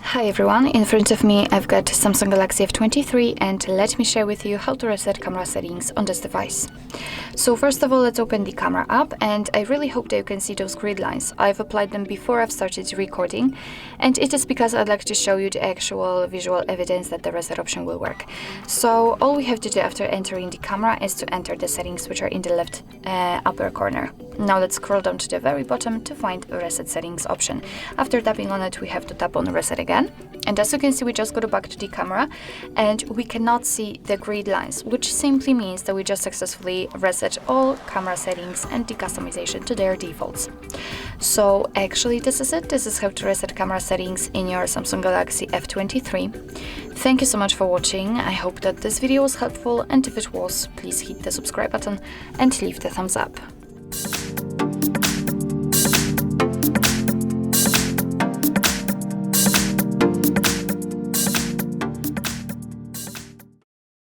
Hi everyone, in front of me I've got Samsung Galaxy F23 and let me share with you how to reset camera settings on this device. So first of all, let's open the camera app, and I really hope that you can see those grid lines. I've applied them before I've started recording, and it is because I'd like to show you the actual visual evidence that the reset option will work. So all we have to do after entering the camera is to enter the settings, which are in the left upper corner. Now let's scroll down to the very bottom to find a reset settings option. After tapping on it, we have to tap on reset again. And as you can see, we just go back to the camera and we cannot see the grid lines, which simply means that we just successfully reset all camera settings and the customization to their defaults. So actually this is it. This is how to reset camera settings in your Samsung Galaxy F23. Thank you so much for watching. I hope that this video was helpful, and if it was, please hit the subscribe button and leave the thumbs up.